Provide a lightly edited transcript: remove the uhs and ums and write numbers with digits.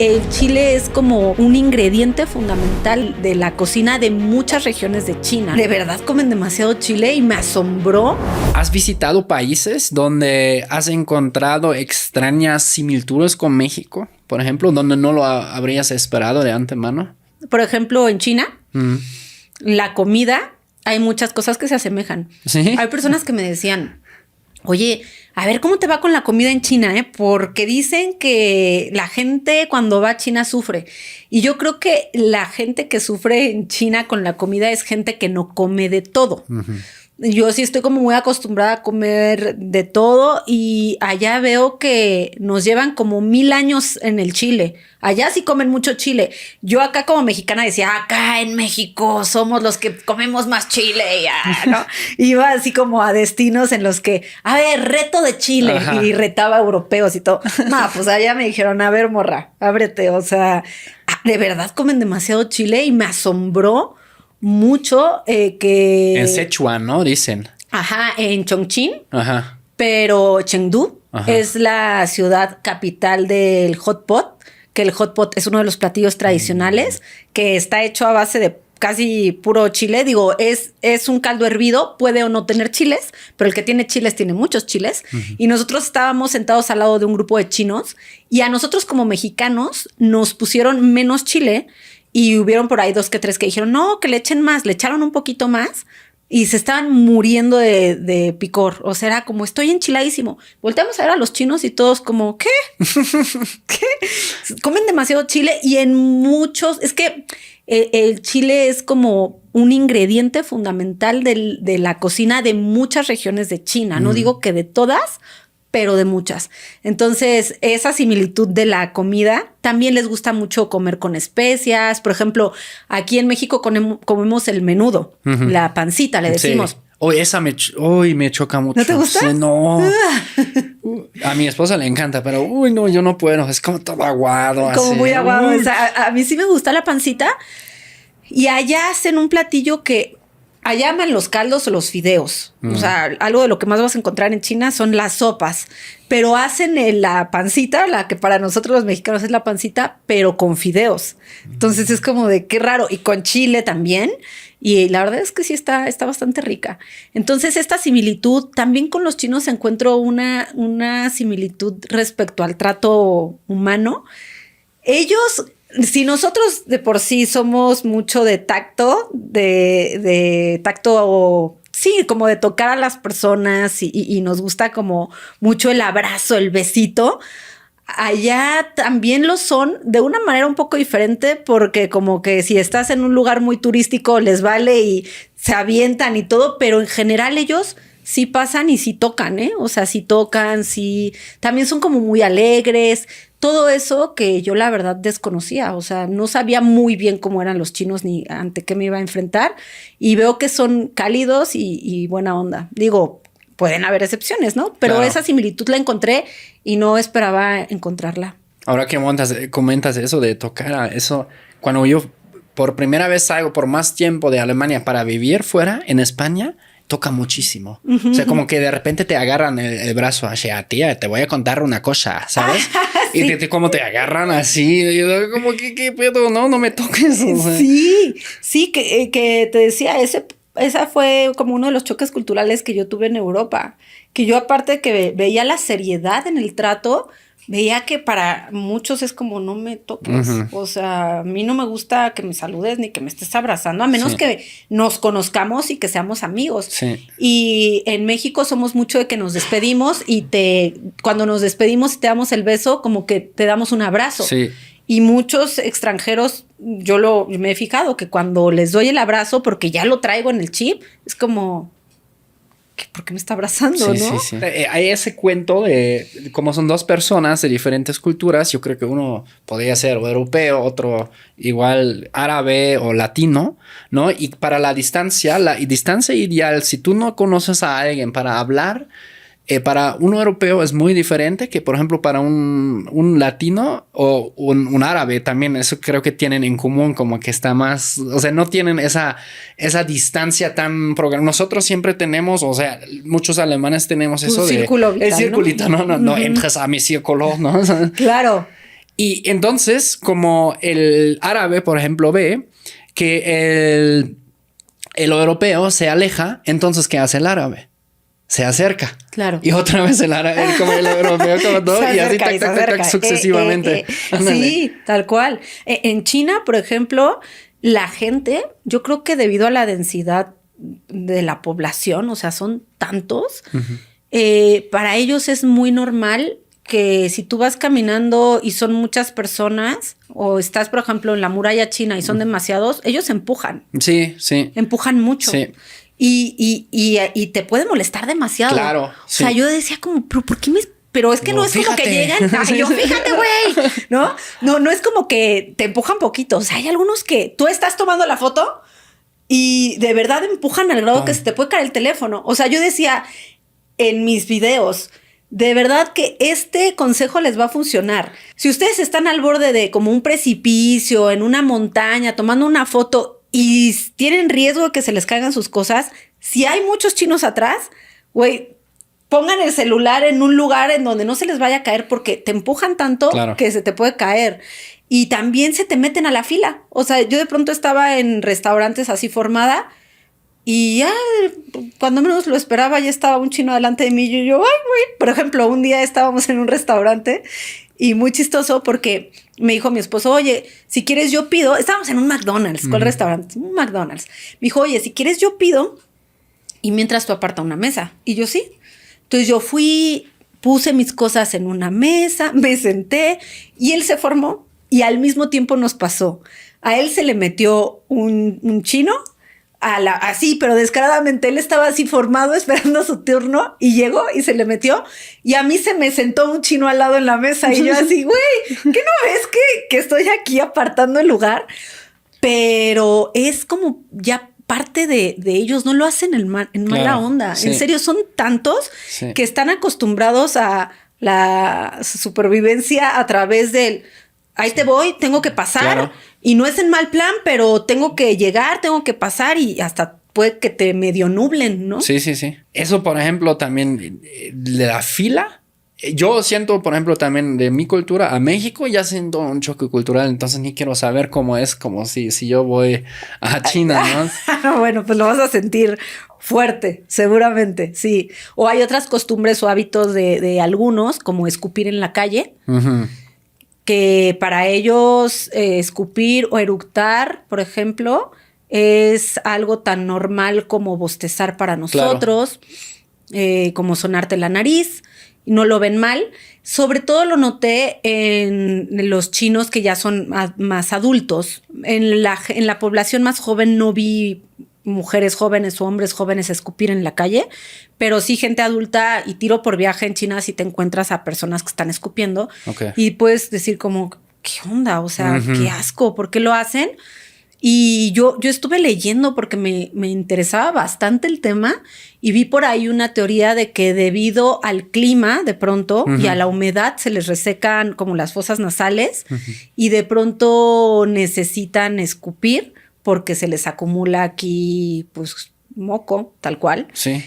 El chile es como un ingrediente fundamental de la cocina de muchas regiones de China. De verdad comen demasiado chile y me asombró. ¿Has visitado países donde has encontrado extrañas similitudes con México? Por ejemplo, donde no lo habrías esperado de antemano. Por ejemplo, en China, la comida, hay muchas cosas que se asemejan. ¿Sí? Hay personas que me decían, oye, a ver cómo te va con la comida en China, porque dicen que la gente cuando va a China sufre. Y yo creo que la gente que sufre en China con la comida es gente que no come de todo. Yo sí estoy como muy acostumbrada a comer de todo y allá veo que nos llevan como 1000 años en el chile. Allá sí comen mucho chile. Yo acá como mexicana decía, acá en México somos los que comemos más chile, ya, ¿no? Iba así como a destinos en los que, a ver, reto de chile. Ajá. Y retaba a europeos y todo. No, pues allá me dijeron, a ver, morra, ábrete. O sea, de verdad comen demasiado chile y me asombró mucho que... En Sichuan, ¿no? Dicen. Ajá, en Chongqing. Ajá. Pero Chengdu es la ciudad capital del hot pot, que el hot pot es uno de los platillos tradicionales, que está hecho a base de casi puro chile. Digo, es un caldo hervido, puede o no tener chiles, pero el que tiene chiles tiene muchos chiles. Y nosotros estábamos sentados al lado de un grupo de chinos y a nosotros como mexicanos nos pusieron menos chile. Y hubieron por ahí 2 que 3 que dijeron, no, que le echen más. Le echaron un poquito más y se estaban muriendo de picor. O sea, era como, estoy enchiladísimo. Volteamos a ver a los chinos y todos como, ¿qué? ¿Qué? Comen demasiado chile y en muchos... Es que el chile es como un ingrediente fundamental de la cocina de muchas regiones de China. No digo que de todas, pero de muchas. Entonces, esa similitud de la comida, también les gusta mucho comer con especias. Por ejemplo, aquí en México comemos el menudo, la pancita, le decimos. Sí. Esa me choca mucho. ¿No te gusta? Sí, no. A mi esposa le encanta, pero no, yo no puedo. Es como todo aguado. Como así. muy aguado. O sea, a mí sí me gusta la pancita. Y allá hacen un platillo que... Allá aman los caldos o los fideos. O sea, algo de lo que más vas a encontrar en China son las sopas. Pero hacen la pancita, la que para nosotros los mexicanos es la pancita, pero con fideos. Entonces es como de qué raro. Y con chile también. Y la verdad es que sí está bastante rica. Entonces esta similitud, también con los chinos encuentro una similitud respecto al trato humano. Ellos... Si nosotros de por sí somos mucho de tacto, de tacto, sí, como de tocar a las personas y nos gusta como mucho el abrazo, el besito, allá también lo son de una manera un poco diferente porque como que si estás en un lugar muy turístico les vale y se avientan y todo, pero en general ellos... sí pasan y sí tocan, ¿eh? O sea, sí tocan, sí... También son como muy alegres. Todo eso que yo la verdad desconocía. O sea, no sabía muy bien cómo eran los chinos ni ante qué me iba a enfrentar. Y veo que son cálidos y buena onda. Digo, pueden haber excepciones, ¿no? Pero claro, esa similitud la encontré y no esperaba encontrarla. Ahora que comentas eso de tocar, eso... Cuando yo por primera vez salgo por más tiempo de Alemania para vivir fuera, en España... toca muchísimo. O sea, como que de repente te agarran el brazo así, tía, te voy a contar una cosa, ¿sabes? Sí. Y como te agarran así, y yo como que ¿qué pedo? No me toques. O sea. Sí, que te decía, esa fue como uno de los choques culturales que yo tuve en Europa. Que yo aparte que veía la seriedad en el trato, veía que para muchos es como no me toques. O sea, a mí no me gusta que me saludes ni que me estés abrazando, a menos que nos conozcamos y que seamos amigos. Sí. Y en México somos mucho de que nos despedimos y cuando nos despedimos y te damos el beso, como que te damos un abrazo. Sí. Y muchos extranjeros, me he fijado que cuando les doy el abrazo, porque ya lo traigo en el chip, es como... ¿por qué me está abrazando, no? Sí. Hay ese cuento de como son 2 personas de diferentes culturas. Yo creo que uno podría ser o europeo, otro igual árabe o latino, ¿no? Y para la distancia ideal, si tú no conoces a alguien para hablar, para un europeo es muy diferente que, por ejemplo, para un latino o un árabe también. Eso creo que tienen en común, como que está más... O sea, no tienen esa distancia tan... Nosotros siempre tenemos, o sea, muchos alemanes tenemos eso círculo vital, el circulito, no entres a mi círculo, ¿no? Claro. Y entonces, como el árabe, por ejemplo, ve que el europeo se aleja, entonces, ¿qué hace el árabe? Se acerca. Claro. Y otra vez el árabe, como el europeo, como todo, y así tac, sucesivamente. Sí, tal cual. En China, por ejemplo, la gente, yo creo que debido a la densidad de la población, o sea, son tantos, para ellos es muy normal que si tú vas caminando y son muchas personas, o estás, por ejemplo, en la muralla china y son demasiados, ellos empujan. Sí, sí. Empujan mucho. Sí. Y te puede molestar demasiado. Claro. O sea, yo decía como, pero ¿por qué me...? Pero es que no es como que llegan. Ay, yo, fíjate, güey. No es como que te empujan poquito. O sea, hay algunos que tú estás tomando la foto y de verdad empujan al grado que se te puede caer el teléfono. O sea, yo decía en mis videos, de verdad que este consejo les va a funcionar. Si ustedes están al borde de como un precipicio, en una montaña, tomando una foto y tienen riesgo de que se les caigan sus cosas, si hay muchos chinos atrás, güey, pongan el celular en un lugar en donde no se les vaya a caer porque te empujan tanto que se te puede caer. Y también se te meten a la fila. O sea, yo de pronto estaba en restaurantes así formada y ya cuando menos lo esperaba ya estaba un chino delante de mí y yo, ay, güey. Por ejemplo, un día estábamos en un restaurante y muy chistoso porque me dijo mi esposo, oye, si quieres yo pido. Estábamos en un McDonald's. ¿Cuál restaurante? Un McDonald's. Me dijo, oye, si quieres yo pido y mientras tú aparta una mesa. Y yo sí. Entonces yo fui, puse mis cosas en una mesa, me senté y él se formó y al mismo tiempo nos pasó. A él se le metió un chino, así, pero descaradamente. Él estaba así formado esperando su turno y llegó y se le metió. Y a mí se me sentó un chino al lado en la mesa y yo así, güey, ¿qué no ves que estoy aquí apartando el lugar? Pero es como ya parte de ellos, no lo hacen en mala onda. Sí. En serio, son tantos que están acostumbrados a la supervivencia a través del ahí te voy, tengo que pasar y no es en mal plan, pero tengo que llegar, tengo que pasar y hasta puede que te medio nublen, ¿no? Sí. Eso, por ejemplo, también de la fila. Yo siento, por ejemplo, también de mi cultura a México ya siento un choque cultural, entonces ni quiero saber cómo es, como si yo voy a China, ¿no? Bueno, pues lo vas a sentir fuerte, seguramente, sí. O hay otras costumbres o hábitos de algunos, como escupir en la calle, que para ellos escupir o eructar, por ejemplo, es algo tan normal como bostezar para nosotros, como sonarte la nariz. No lo ven mal. Sobre todo lo noté en los chinos que ya son más adultos. En la población más joven no vi mujeres jóvenes o hombres jóvenes escupir en la calle, pero sí gente adulta, y tiro por viaje en China si te encuentras a personas que están escupiendo y puedes decir como, ¿qué onda? O sea, qué asco, ¿por qué lo hacen? Y yo estuve leyendo porque me interesaba bastante el tema y vi por ahí una teoría de que debido al clima de pronto y a la humedad se les resecan como las fosas nasales y de pronto necesitan escupir porque se les acumula aquí pues moco, tal cual. Sí.